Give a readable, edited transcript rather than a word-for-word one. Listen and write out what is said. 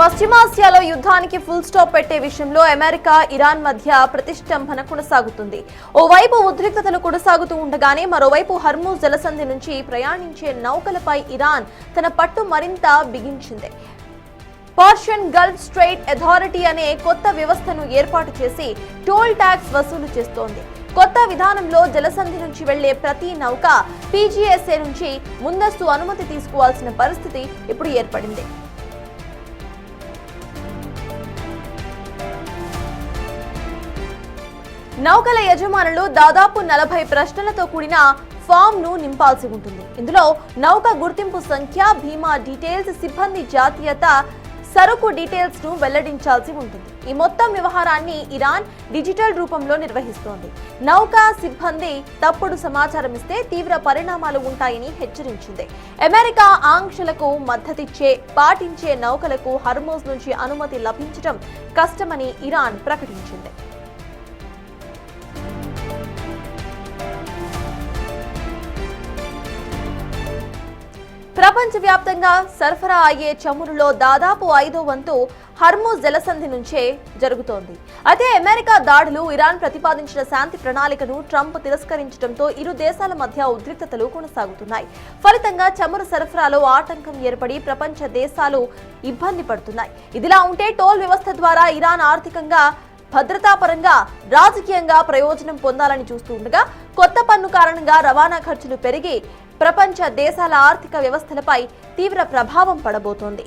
పశ్చిమాసియాలో యుద్ధానికి full stop పెట్టే విషయంలో అమెరికా ఇరాన్ మధ్య ప్రతిష్టంభన కొనసాగుతుంది. ఓవైపు ఉద్రిక్తతలు కొనసాగుతూ ఉండగానే మరోవైపు హర్మూజ్ జలసంధి నుంచి ప్రయాణించే నౌకలపై ఇరాన్ తన పట్టు మరింత బిగించింది. పర్షియన్ గల్ఫ్ స్ట్రెయిట్ అథారిటీ అనే కొత్త వ్యవస్థను ఏర్పాటు చేసి టోల్ ట్యాక్స్ వసూలు చేస్తోంది. కొత్త విధానంలో జలసంధి నుంచి వెళ్లే ప్రతి నౌక పీజీఎస్ఏ నుంచి ముందస్తు అనుమతి తీసుకోవాల్సిన పరిస్థితి ఇప్పుడు ఏర్పడింది. నౌకల యజమానులు దాదాపు 40 ప్రశ్నలతో కూడిన ఫామ్ ను నింపాల్సి ఉంటుంది. ఇందులో నౌక గుర్తింపు సంఖ్య, బీమా డీటెయిల్స్, సిబ్బంది జాతీయత, సరుకు డీటెయిల్స్ ను వెల్లడించాల్సి ఉంటుంది. ఈ మొత్తం వ్యవహారాన్ని ఇరాన్ డిజిటల్ రూపంలో నిర్వహిస్తోంది. నౌక సిబ్బంది తప్పుడు సమాచారం ఇస్తే తీవ్ర పరిణామాలు ఉంటాయని హెచ్చరించింది. అమెరికా ఆంక్షలకు మద్దతిచ్చే పాటించే నౌకలకు హర్మూజ్ నుంచి అనుమతి లభించడం కష్టమని ఇరాన్ ప్రకటించింది. ప్రపంచవ్యాప్తంగా సరఫరా అయ్యే చమురులో దాదాపు 5వ వంతు హర్మూజ్ జలసంధి నుంచే జరుగుతోంది. అయితే అమెరికా దాడులు, ఇరాన్ ప్రతిపాదించిన శాంతి ప్రణాళికను ట్రంప్ తిరస్కరించడంతో ఇరు దేశాల మధ్య ఉద్రిక్తతలు కొనసాగుతున్నాయి. ఫలితంగా చమురు సరఫరాలో ఆటంకం ఏర్పడి ప్రపంచ దేశాలు ఇబ్బంది పడుతున్నాయి. ఇదిలా ఉంటే టోల్ వ్యవస్థ ద్వారా ఇరాన్ ఆర్థికంగా, భద్రతాపరంగా, రాజకీయంగా ప్రయోజనం పొందాలని చూస్తుండగా కొత్త పన్ను కారణంగా రవాణా ఖర్చులు పెరిగి ప్రపంచ దేశాల ఆర్థిక వ్యవస్థలపై తీవ్ర ప్రభావం పడబోతోంది.